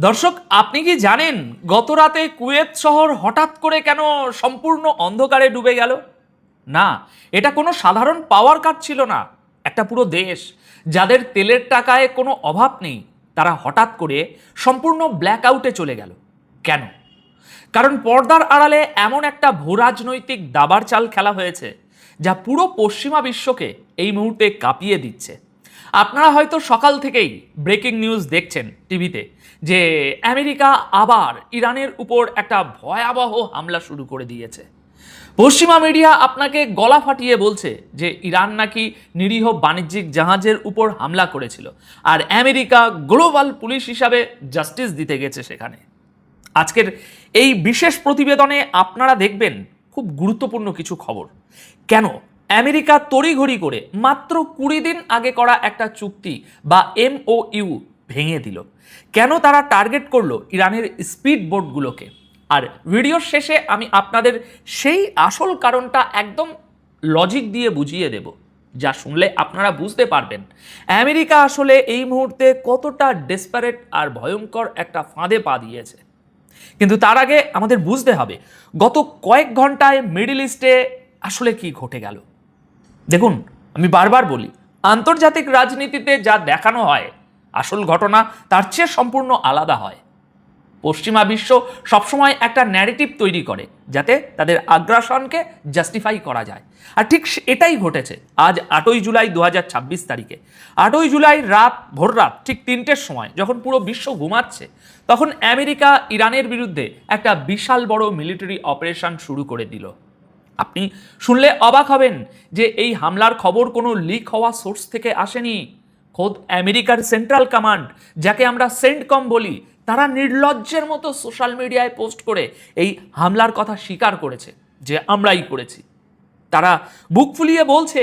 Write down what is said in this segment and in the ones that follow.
দর্শক, আপনি কি জানেন গত রাতে কুয়েত শহর হঠাৎ করে কেন সম্পূর্ণ অন্ধকারে ডুবে গেল? না, এটা কোনো সাধারণ পাওয়ার কাট ছিল না। একটা পুরো দেশ, যাদের তেলের টাকায় কোনো অভাব নেই, তারা হঠাৎ করে সম্পূর্ণ ব্ল্যাক আউটে চলে গেল। কেন? কারণ পর্দার আড়ালে এমন একটা ভূরাজনৈতিক দাবার চাল খেলা হয়েছে, যা পুরো পশ্চিমা বিশ্বকে এই মুহূর্তে কাঁপিয়ে দিচ্ছে। আপনারা হয়তো সকাল থেকেই ব্রেকিং নিউজ দেখছেন টিভিতে যে আমেরিকা আবার ইরানের উপর একটা ভয়াবহ হামলা শুরু করে দিয়েছে। পশ্চিমা মিডিয়া আপনাকে গলা ফাটিয়ে বলছে যে ইরান নাকি নিরীহ বাণিজ্যিক জাহাজের উপর হামলা করেছিল, আর আমেরিকা গ্লোবাল পুলিশ হিসাবে জাস্টিস দিতে গেছে সেখানে। আজকের এই বিশেষ প্রতিবেদনে আপনারা দেখবেন খুব গুরুত্বপূর্ণ কিছু খবর। কেন আমেরিকা তড়িঘড়ি করে মাত্র 20 দিন আগে করা একটা চুক্তি বা MOU ভেঙে দিল? কেন তারা টার্গেট করলো ইরানের স্পিড বোটগুলোকে? আর ভিডিওর শেষে আমি আপনাদের সেই আসল কারণটা একদম লজিক দিয়ে বুঝিয়ে দেব, যা শুনলে আপনারা বুঝতে পারবেন আমেরিকা আসলে এই মুহূর্তে কতটা ডেসপারেট আর ভয়ঙ্কর একটা ফাঁদে পা দিয়েছে। কিন্তু তার আগে আমাদের বুঝতে হবে গত কয়েক ঘন্টায় মিডল ইস্টে আসলে কি ঘটে গেল। দেখুন, আমি বারবার বলি, আন্তর্জাতিক রাজনীতিতে যা দেখানো হয় আসল ঘটনা তার চেয়ে সম্পূর্ণ আলাদা হয়। পশ্চিমা বিশ্ব সবসময় একটা ন্যারেটিভ তৈরি করে যাতে তাদের আগ্রাসনকে জাস্টিফাই করা যায়, আর ঠিক এটাই ঘটেছে আজ 8ই জুলাই 2026 তারিখে। 8ই জুলাই ভোর রাত ঠিক 3টের সময় যখন পুরো বিশ্ব ঘুমাচ্ছে, তখন আমেরিকা ইরানের বিরুদ্ধে একটা বিশাল বড় মিলিটারি অপারেশন শুরু করে দিল। আপনি শুনলে অবাক হবেন যে এই হামলার খবর কোনো লিক হওয়া সোর্স থেকে আসেনি। খোদ আমেরিকার সেন্ট্রাল কমান্ড, যাকে আমরা সেন্টকম বলি, তারা নির্লজ্জের মতো সোশ্যাল মিডিয়ায় পোস্ট করে এই হামলার কথা স্বীকার করেছে যে আমরাই করেছি। তারা বুক ফুলিয়ে বলছে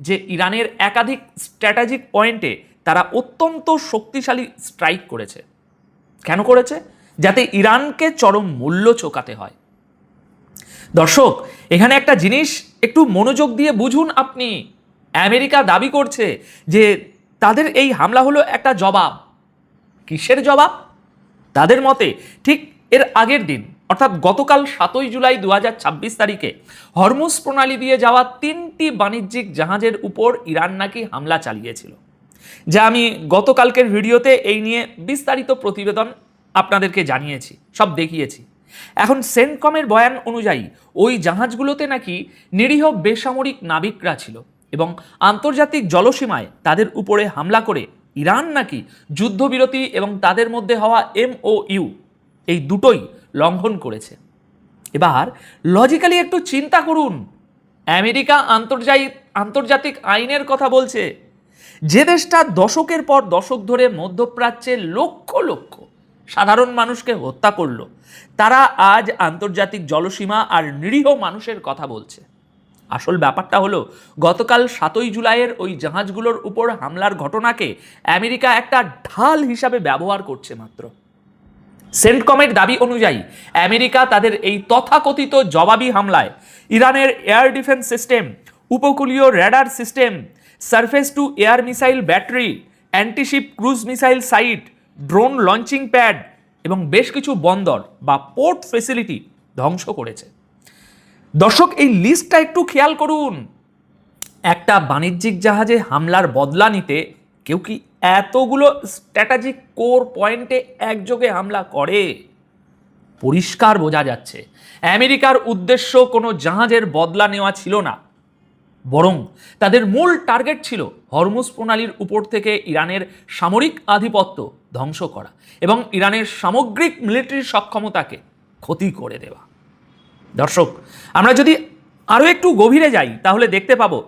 যে ইরানের একাধিক স্ট্র্যাটেজিক পয়েন্টে তারা অত্যন্ত শক্তিশালী স্ট্রাইক করেছে। কেন করেছে? যাতে ইরানকে চরম মূল্য চোকাতে হয়। দর্শক, এখানে একটা জিনিস একটু মনোযোগ দিয়ে বুঝুন আপনি। আমেরিকা দাবি করছে যে তাদের এই হামলা হলো একটা জবাব। কিসের জবাব? তাদের মতে ঠিক এর আগের দিন, অর্থাৎ গতকাল 7ই জুলাই 2026 তারিখে হরমুজ প্রণালী দিয়ে যাওয়া 3টি বাণিজ্যিক জাহাজের উপর ইরান নাকি হামলা চালিয়েছিল, যা আমি গতকালকের ভিডিওতে এই নিয়ে বিস্তারিত প্রতিবেদন আপনাদেরকে জানিয়েছি, সব দেখিয়েছি। এখন সেন্টকমের বয়ান অনুযায়ী ওই জাহাজগুলোতে নাকি নিরীহ বেসামরিক নাবিকরা ছিল এবং আন্তর্জাতিক জলসীমায় তাদের উপরে হামলা করে ইরান নাকি যুদ্ধবিরতি এবং তাদের মধ্যে হওয়া MOU এই দুটোই লঙ্ঘন করেছে। এবার লজিক্যালি একটু চিন্তা করুন, আমেরিকা আন্তর্জাতিক আইনের কথা বলছে, যে দেশটা দশকের পর দশক ধরে মধ্যপ্রাচ্যে লক্ষ লক্ষ সাধারণ মানুষকে হত্যা করলো, তারা আজ আন্তর্জাতিক জলসীমা আর নিরীহ মানুষের কথা বলছে। আসল ব্যাপারটা হলো, গতকাল 7ই জুলাইয়ের ওই জাহাজগুলোর উপর হামলার ঘটনাকে আমেরিকা একটা ঢাল হিসাবে ব্যবহার করছে মাত্র। সেন্টকমের দাবি অনুযায়ী আমেরিকা তাদের এই তথাকথিত জবাবি হামলায় ইরানের এয়ার ডিফেন্স সিস্টেম, উপকূলীয় radar system, surface to air missile battery, antiship cruise missile site, drone launching pad এবং বেশ কিছু বন্দর বা পোর্ট ফেসিলিটি ধ্বংস করেছে। দর্শক, এই লিস্টটা একটু খেয়াল করুন। একটা বাণিজ্যিক জাহাজে হামলার বদলা নিতে কেউ কি এতগুলো স্ট্র্যাটেজিক কোর পয়েন্টে একযোগে হামলা করে? পরিষ্কার বোঝা যাচ্ছে আমেরিকার উদ্দেশ্য কোনো জাহাজের বদলা নেওয়া ছিল না, বরং তাদের মূল টার্গেট ছিল হরমুজ প্রণালীর উপর থেকে ইরানের সামরিক আধিপত্য ধ্বংস করা এবং ইরানের সামগ্রিক মিলিটারি সক্ষমতাকে ক্ষতি করে দেওয়া। দর্শক, আমরা যদি আরও একটু গভীরে যাই তাহলে দেখতে পাবো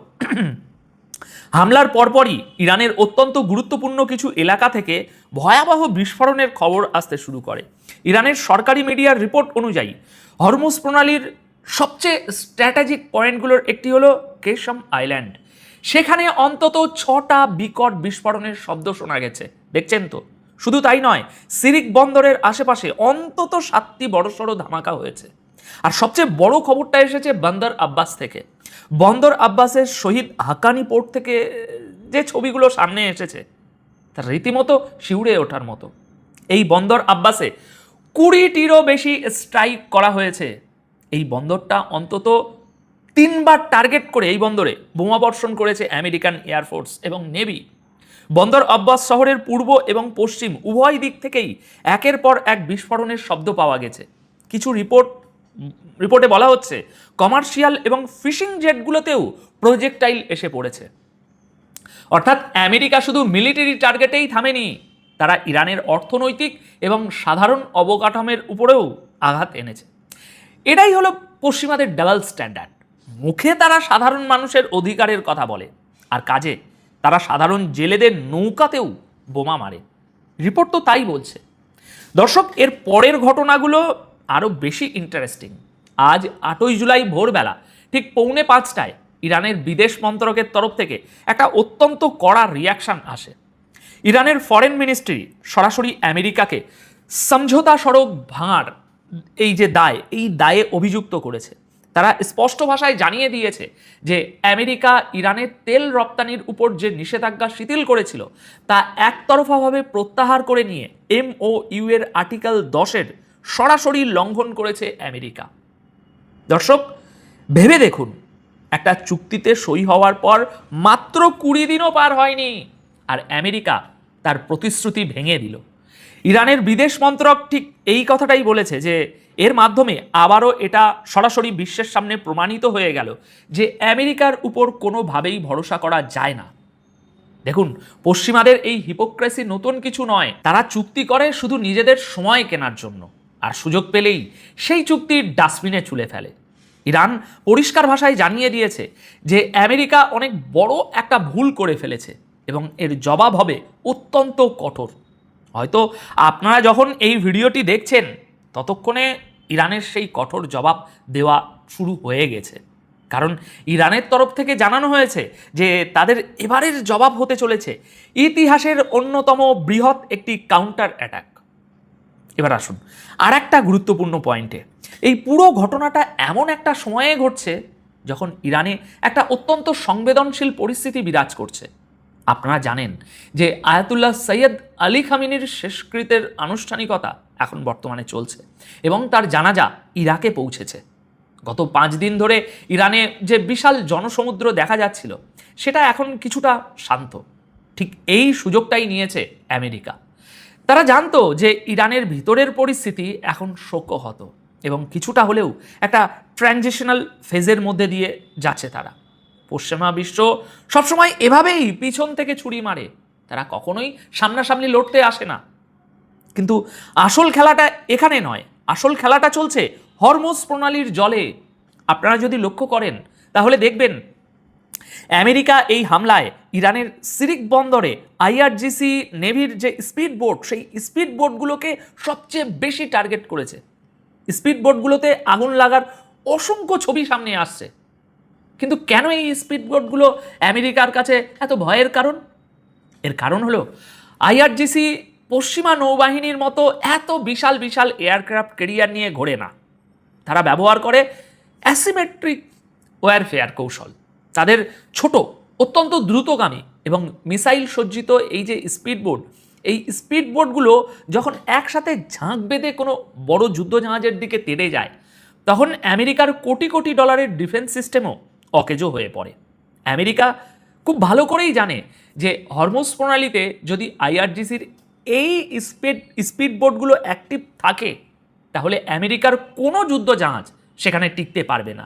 হামলার পরপরই ইরানের অত্যন্ত গুরুত্বপূর্ণ কিছু এলাকা থেকে ভয়াবহ বিস্ফোরণের খবর আসতে শুরু করে। ইরানের সরকারি মিডিয়ার রিপোর্ট অনুযায়ী হরমুজ প্রণালীর সবচেয়ে স্ট্র্যাটেজিক পয়েন্টগুলোর একটি হলো কেশম আইল্যান্ড। সেখানে অন্তত 6টা বিকট বিস্ফোরণের শব্দ শোনা গেছে, দেখছেন তো? শুধু তাই নয়, সিরিক বন্দরের আশেপাশে অন্তত 7টি বড়সড় ধামাকা হয়েছে। আর সবচেয়ে বড় খবরটা এসেছে বন্দর আব্বাস থেকে। বন্দর আব্বাসের শহীদ হাক্কানি পোর্ট থেকে যে ছবিগুলো সামনে এসেছে তা রীতিমতো শিউরে ওঠার মতো। এই বন্দর আব্বাসে 20টিরও বেশি স্ট্রাইক করা হয়েছে। এই বন্দরটা অন্তত 3বার টার্গেট করে এই বন্দরে বোমাবর্ষণ করেছে আমেরিকান এয়ারফোর্স এবং নেভি। বন্দর আব্বাস শহরের পূর্ব এবং পশ্চিম উভয় দিক থেকেই একের পর এক বিস্ফোরণের শব্দ পাওয়া গেছে। কিছু রিপোর্টে বলা হচ্ছে কমার্শিয়াল এবং ফিশিং জেটগুলোতেও প্রজেক্টাইল এসে পড়েছে। অর্থাৎ আমেরিকা শুধু মিলিটারি টার্গেটেই থামেনি, তারা ইরানের অর্থনৈতিক এবং সাধারণ অবকাঠামোর উপরেও আঘাত এনেছে। এটাই হলো পশ্চিমাদের ডাবল স্ট্যান্ডার্ড। মুখে তারা সাধারণ মানুষের অধিকারের কথা বলে, আর কাজে তারা সাধারণ জেলেদের নৌকাতেও বোমা মারে। রিপোর্ট তো তাই বলছে। দর্শক, এর পরের ঘটনাগুলো আরও বেশি ইন্টারেস্টিং। আজ 8ই জুলাই ভোরবেলা ঠিক 4:45টায় ইরানের বিদেশ মন্ত্রকের তরফ থেকে একটা অত্যন্ত কড়া রিয়াকশন আসে। ইরানের ফরেন মিনিস্ট্রি সরাসরি আমেরিকাকে সমঝোতা সড়ক ভাঙার এই দায়ে অভিযুক্ত করেছে। তারা স্পষ্ট ভাষায় জানিয়ে দিয়েছে যে আমেরিকা ইরানের তেল রপ্তানির উপর যে নিষেধাজ্ঞা শিথিল করেছিল তা একতরফাভাবে প্রত্যাহার করে নিয়ে MOU এর আর্টিকেল 10-এর সরাসরি লঙ্ঘন করেছে আমেরিকা। দর্শক, ভেবে দেখুন, একটা চুক্তিতে সই হওয়ার পর মাত্র 20 দিনও পার হয়নি, আর আমেরিকা তার প্রতিশ্রুতি ভেঙে দিল। ইরানের বিদেশ মন্ত্রক ঠিক এই কথাটাই বলেছে যে এর মাধ্যমে আবারও এটা সরাসরি বিশ্বের সামনে প্রমাণিত হয়ে গেল যে আমেরিকার উপর কোনোভাবেই ভরসা করা যায় না। দেখুন, পশ্চিমাদের এই হিপোক্রেসি নতুন কিছু নয়। তারা চুক্তি করে শুধু নিজেদের সময় কেনার জন্য, আর সুযোগ পেলেই সেই চুক্তির ডাস্টবিনে ছুঁড়ে ফেলে। ইরান পরিষ্কার ভাষায় জানিয়ে দিয়েছে যে আমেরিকা অনেক বড় একটা ভুল করে ফেলেছে এবং এর জবাব হবে অত্যন্ত কঠোর। হয়তো আপনারা যখন এই ভিডিওটি দেখছেন ততক্ষণে ইরানের সেই কঠোর জবাব দেওয়া শুরু হয়ে গেছে, কারণ ইরানের তরফ থেকে জানানো হয়েছে যে তাদের এবারের জবাব হতে চলেছে ইতিহাসের অন্যতম বৃহৎ একটি কাউন্টার অ্যাটাক। এবার আসুন আর একটা গুরুত্বপূর্ণ পয়েন্টে। এই পুরো ঘটনাটা এমন একটা সময়ে ঘটছে যখন ইরানে একটা অত্যন্ত সংবেদনশীল পরিস্থিতি বিরাজ করছে। আপনারা জানেন যে আয়াতুল্লাহ সৈয়দ আলী খামেনির শেষকৃত্যের আনুষ্ঠানিকতা এখন বর্তমানে চলছে এবং তার জানাজা ইরাকে পৌঁছেছে। গত 5 দিন ধরে ইরানে যে বিশাল জনসমুদ্র দেখা যাচ্ছিল সেটা এখন কিছুটা শান্ত। ঠিক এই সুযোগটাই নিয়েছে আমেরিকা। তারা জানতো যে ইরানের ভিতরের পরিস্থিতি এখন শোকহত এবং কিছুটা হলেও একটা ট্রানজিশনাল ফেজের মধ্যে দিয়ে যাচ্ছে তারা। পশ্চিমা বিশ্ব সবসময় এভাবেই পিছন থেকে ছুরি মারে, তারা কখনোই সামনাসামনি লড়তে আসে না। কিন্তু আসল খেলাটা এখানে নয়, আসল খেলাটা চলছে হরমুজ প্রণালীর জলে। আপনারা যদি লক্ষ্য করেন তাহলে দেখবেন আমেরিকা এই হামলায় ইরানের সিরিক বন্দরে IRGC নেভির যে স্পিড বোট, সেই স্পিড বোটগুলোকে সবচেয়ে বেশি টার্গেট করেছে। স্পিড বোটগুলোতে আগুন লাগার অসংখ্য ছবি সামনে আসছে। কিন্তু কেন এই স্পিড বোটগুলো আমেরিকার কাছে এত ভয়ের কারণ? এর কারণ হলো IRGC পশ্চিমা নৌবাহিনীর মতো এত বিশাল বিশাল এয়ারক্রাফট ক্যারিয়ার নিয়ে ঘোরে না। তারা ব্যবহার করে অ্যাসিমেট্রিক ওয়ারফেয়ার কৌশল। তাদের ছোট, অত্যন্ত দ্রুতগামী এবং মিসাইল সজ্জিত এই যে স্পিডবোট, এই স্পিডবোটগুলো যখন একসাথে ঝাঁক বেঁধে কোনো বড় যুদ্ধজাহাজের দিকে তেড়ে যায় তখন আমেরিকার কোটি কোটি ডলারের ডিফেন্স সিস্টেমও অকেজো হয়ে পড়ে। আমেরিকা খুব ভালো করেই জানে যে হরমুজ প্রণালীতে যদি IRGCর এই স্পিডবোটগুলো অ্যাক্টিভ থাকে তাহলে আমেরিকার কোনো যুদ্ধজাহাজ সেখানে টিকতে পারবে না।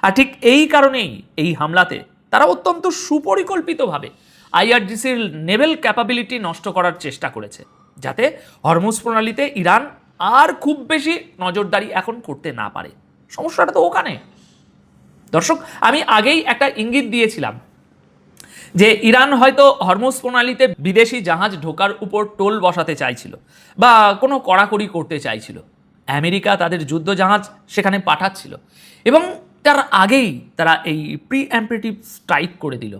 আর ঠিক এই কারণেই এই হামলাতে তারা অত্যন্ত সুপরিকল্পিতভাবে IRGCর নেভেল ক্যাপাবিলিটি নষ্ট করার চেষ্টা করেছে, যাতে হরমুজ প্রণালীতে ইরান আর খুব বেশি নজরদারি এখন করতে না পারে। সমস্যাটা তো ওখানে। দর্শক, আমি আগেই একটা ইঙ্গিত দিয়েছিলাম যে ইরান হয়তো হরমুজ প্রণালীতে বিদেশি জাহাজ ঢোকার উপর টোল বসাতে চাইছিল বা কোনো কড়াকড়ি করতে চাইছিল। আমেরিকা তাদের যুদ্ধজাহাজ সেখানে পাঠাচ্ছিল এবং তার আগেই তারা এই প্রিএম্পটিভ স্ট্রাইক করে দিল।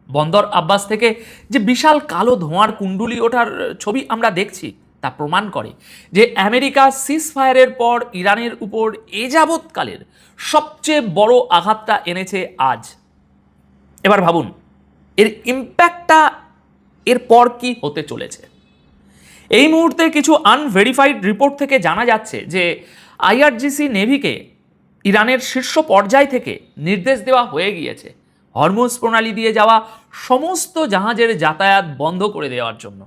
বন্দর আব্বাস থেকে যে বিশাল কালো ধোঁয়ার কুণ্ডুলি ওঠার ছবি আমরা দেখছি তা প্রমাণ করে যে আমেরিকা সিজফায়ারের পর ইরানের উপর এ যাবৎকালের সবচেয়ে বড় আঘাতটা এনেছে আজ। এবার ভাবুন এর ইম্প্যাক্টটা এরপর কি হতে চলেছে। এই মুহূর্তে কিছু আনভেরিফাইড রিপোর্ট থেকে জানা যাচ্ছে যে আইআরজিসি নেভিকে ইরানের শীর্ষ পর্যায় থেকে নির্দেশ দেওয়া হয়ে গিয়েছে হরমুজ প্রণালী দিয়ে যাওয়া সমস্ত জাহাজের যাতায়াত বন্ধ করে দেওয়ার জন্য।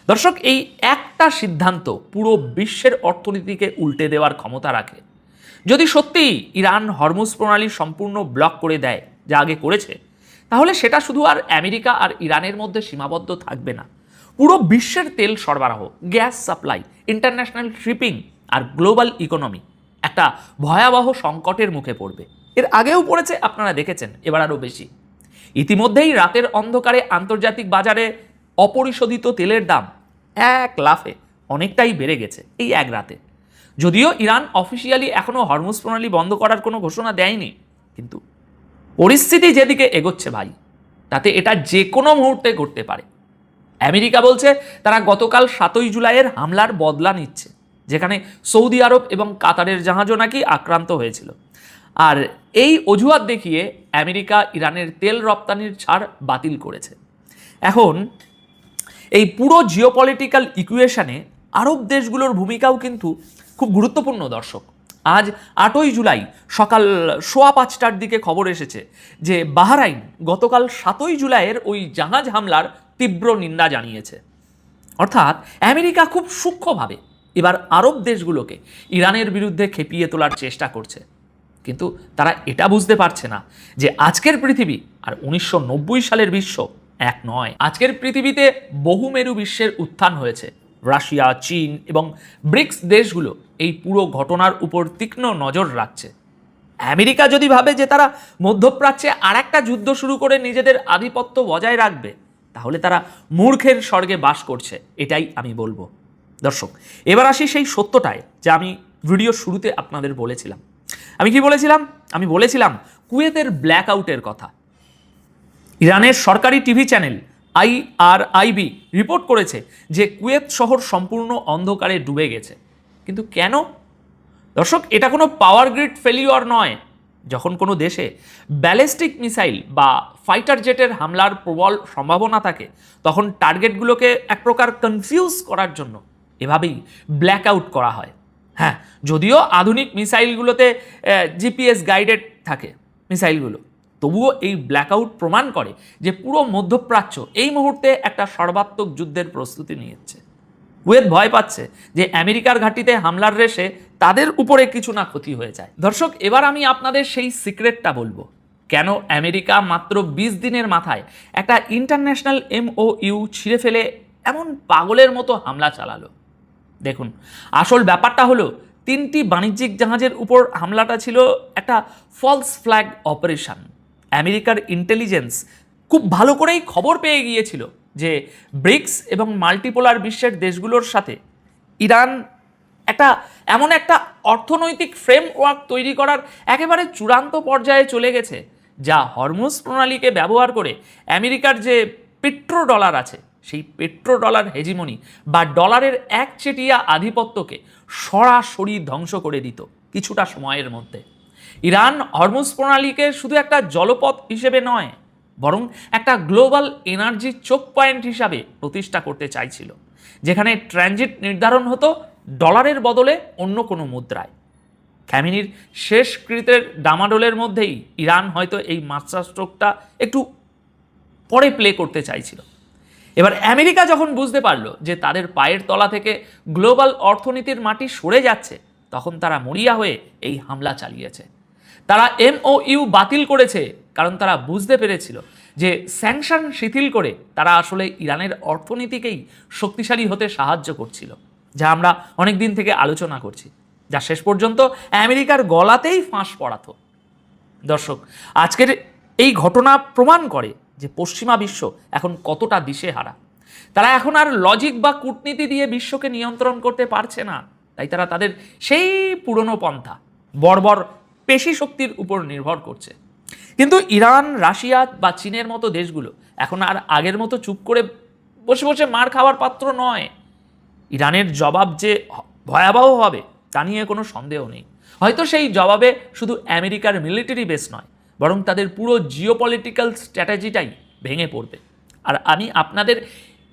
দর্শক, এই একটা সিদ্ধান্ত পুরো বিশ্বের অর্থনীতিকে উল্টে দেওয়ার ক্ষমতা রাখে। যদি সত্যিই ইরান হরমুজ প্রণালী সম্পূর্ণ ব্লক করে দেয়, যা আগে করেছে, তাহলে সেটা শুধু আর আমেরিকা আর ইরানের মধ্যে সীমাবদ্ধ থাকবে না। পুরো বিশ্বের তেল সরবরাহ, গ্যাস সাপ্লাই, ইন্টারন্যাশনাল শিপিং আর গ্লোবাল ইকোনমি একটা ভয়াবহ সংকটের মুখে পড়বে। এর আগেও পড়েছে, আপনারা দেখেছেন, এবার আরও বেশি। ইতিমধ্যেই রাতের অন্ধকারে আন্তর্জাতিক বাজারে অপরিশোধিত তেলের দাম এক লাফে অনেকটাই বেড়ে গেছে এই এক রাতে। যদিও ইরান অফিসিয়ালি এখনও হরমুজ প্রণালী বন্ধ করার কোনো ঘোষণা দেয়নি, কিন্তু পরিস্থিতি যেদিকে এগোচ্ছে ভাই, তাতে এটা যে কোনো মুহূর্তে ঘটতে পারে। আমেরিকা বলছে তারা গতকাল 7ই জুলাইয়ের হামলার বদলা নিচ্ছে, যেখানে সৌদি আরব এবং কাতারের জাহাজও নাকি আক্রান্ত হয়েছিল। আর এই অজুহাত দেখিয়ে আমেরিকা ইরানের তেল রপ্তানির ছাড় বাতিল করেছে। এখন এই পুরো জিওপলিটিক্যাল ইকুয়েশনে আরব দেশগুলোর ভূমিকাও কিন্তু খুব গুরুত্বপূর্ণ। দর্শক, আজ 8ই জুলাই সকাল 5:15টার দিকে খবর এসেছে যে বাহরাইন গতকাল 7ই জুলাইয়ের ওই জাহাজ হামলার তীব্র নিন্দা জানিয়েছে। অর্থাৎ আমেরিকা খুব সূক্ষ্মভাবে এবার আরব দেশগুলোকে ইরানের বিরুদ্ধে খেপিয়ে তোলার চেষ্টা করছে। কিন্তু তারা এটা বুঝতে পারছে না যে আজকের পৃথিবী আর 1990 সালের বিশ্ব এক নয়। আজকের পৃথিবীতে বহুমেরু বিশ্বের উত্থান হয়েছে। রাশিয়া, চীন এবং ব্রিক্স দেশগুলো এই পুরো ঘটনার উপর তীক্ষ্ণ নজর রাখছে। আমেরিকা যদি ভাবে যে তারা মধ্যপ্রাচ্যে আর একটা যুদ্ধ শুরু করে নিজেদের আধিপত্য বজায় রাখবে, তাহলে তারা মূর্খের স্বর্গে বাস করছে, এটাই আমি বলবো। দর্শক, এবার আসি সেই সত্যটায় যা আমি ভিডিও শুরুতে আপনাদের বলেছিলাম। আমি কি বলেছিলাম? আমি বলেছিলাম কুয়েতের ব্ল্যাক আউটের কথা। ইরানের সরকারি টিভি চ্যানেল IRIB রিপোর্ট করেছে যে কুয়েত শহর সম্পূর্ণ অন্ধকারে ডুবে গেছে। কিন্তু কেন? দর্শক, এটা কোনো পাওয়ার গ্রিড ফেলিওর নয়। যখন কোনো দেশে ব্যালিস্টিক মিসাইল বা ফাইটার জেটের হামলার প্রবল সম্ভাবনা থাকে, তখন টার্গেটগুলোকে এক প্রকার কনফিউজ করার জন্য এভাবেই ব্ল্যাক আউট করা হয়। হ্যাঁ, যদিও আধুনিক মিসাইলগুলোতে GPS গাইডেড থাকে মিসাইলগুলো, তবুও এই ব্ল্যাকআউট প্রমাণ করে যে পুরো মধ্যপ্রাচ্য এই মুহূর্তে একটা সর্বাত্মক যুদ্ধের প্রস্তুতি নিয়েছে। কুয়েত ভয় পাচ্ছে যে আমেরিকার ঘাঁটিতে হামলার রেশে তাদের উপরে কিছু না ক্ষতি হয়ে যায়। দর্শক, এবার আমি আপনাদের সেই সিক্রেটটা বলবো, কেন আমেরিকা মাত্র 20 দিনের মাথায় একটা ইন্টারন্যাশনাল MOU ছিঁড়ে ফেলে এমন পাগলের মতো হামলা চালালো। দেখুন, আসল ব্যাপারটা হলো 3টি বাণিজ্যিক জাহাজের উপর হামলাটা ছিল একটা ফলস ফ্ল্যাগ অপারেশন। আমেরিকার ইন্টেলিজেন্স খুব ভালো করেই খবর পেয়ে গিয়েছিল যে ব্রিক্স এবং মাল্টিপোলার বিশ্বের দেশগুলোর সাথে ইরান এমন একটা অর্থনৈতিক ফ্রেমওয়ার্ক তৈরি করার একেবারে চূড়ান্ত পর্যায়ে চলে গেছে, যা হরমুজ প্রণালীকে ব্যবহার করে আমেরিকার যে পেট্রো ডলার আছে, সেই পেট্রো ডলার হেজিমনি বা ডলারের একচেটিয়া আধিপত্যকে সরাসরি ধ্বংস করে দিত কিছুটা সময়ের মধ্যে। ইরান হরমুজ প্রণালীকে শুধু একটা জলপথ হিসেবে নয়, বরং একটা গ্লোবাল এনার্জি চোক পয়েন্ট হিসাবে প্রতিষ্ঠা করতে চাইছিল, যেখানে ট্রানজিট নির্ধারণ হতো ডলারের বদলে অন্য কোনো মুদ্রায়। খ্যামিনির শেষকৃতের ডামাডোলের মধ্যেই ইরান হয়তো এই মাস্টার স্ট্রোকটা একটু পরে প্লে করতে চাইছিল। এবার আমেরিকা যখন বুঝতে পারলো যে তাদের পায়ের তলা থেকে গ্লোবাল অর্থনীতির মাটি সরে যাচ্ছে, তখন তারা মরিয়া হয়ে এই হামলা চালিয়েছে। তারা MOU বাতিল করেছে কারণ তারা বুঝতে পেরেছিল যে স্যাংশন শিথিল করে তারা আসলে ইরানের অর্থনীতিকেই শক্তিশালী হতে সাহায্য করছিল, যা আমরা অনেক দিন থেকে আলোচনা করছি, যা শেষ পর্যন্ত আমেরিকার গলাতেই ফাঁস পড়াতো। দর্শক, আজকের এই ঘটনা প্রমাণ করে যে পশ্চিমা বিশ্ব এখন কতটা দিশেহারা। তারা এখন আর লজিক বা কূটনীতি দিয়ে বিশ্বকে নিয়ন্ত্রণ করতে পারছে না, তাই তারা তাদের সেই পুরনো পন্থা বর্বর পেশি শক্তির উপর নির্ভর করছে। কিন্তু ইরান, রাশিয়া বা চীনের মতো দেশগুলো এখন আর আগের মতো চুপ করে বসে বসে মার খাওয়ার পাত্র নয়। ইরানের জবাব যে ভয়াবহ হবে তা নিয়ে কোনো সন্দেহ নেই। হয়তো সেই জবাবে শুধু আমেরিকার মিলিটারি বেস নয়, বরং তাদের পুরো জিওপলিটিক্যাল স্ট্র্যাটেজিটাই ভেঙে পড়বে। আর আমি আপনাদের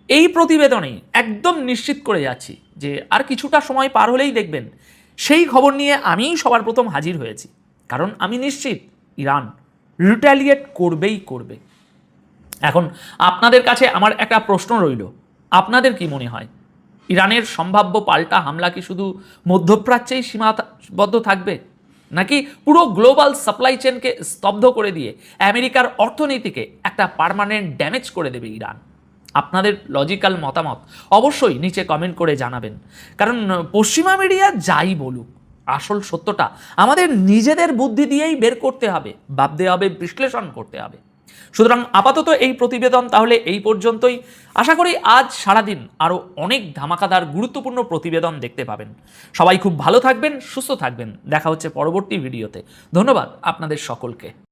এই প্রতিবেদনে একদম নিশ্চিত করে যাচ্ছি যে আর কিছুটা সময় পার হলেই দেখবেন সেই খবর নিয়ে আমিই সবার প্রথম হাজির হয়েছি। কারণ আমি নিশ্চিত ইরান রিটালিয়েট করবেই করবে। এখন আপনাদের কাছে আমার একটা প্রশ্ন রইল, আপনাদের কি মনে হয় ইরানের সম্ভাব্য পাল্টা হামলা কি শুধু মধ্যপ্রাচ্যেই সীমাবদ্ধ থাকবে, নাকি পুরো গ্লোবাল সাপ্লাই চেনকে স্তব্ধ করে দিয়ে আমেরিকার অর্থনীতিকে একটা পার্মানেন্ট ড্যামেজ করে দেবে ইরান? আপনাদের লজিক্যাল মতামত অবশ্যই নিচে কমেন্ট করে জানাবেন। কারণ পশ্চিমা মিডিয়া যাই বলুক, আসল সত্যটা আমাদের নিজেদের বুদ্ধি দিয়েই বের করতে হবে, ভাবতে হবে, বিশ্লেষণ করতে হবে। সুতরাং আপাতত এই প্রতিবেদন তাহলে এই পর্যন্তই। আশা করি আজ সারাদিন আরও অনেক ধামাকাদার গুরুত্বপূর্ণ প্রতিবেদন দেখতে পাবেন। সবাই খুব ভালো থাকবেন, সুস্থ থাকবেন। দেখা হচ্ছে পরবর্তী ভিডিওতে। ধন্যবাদ আপনাদের সকলকে।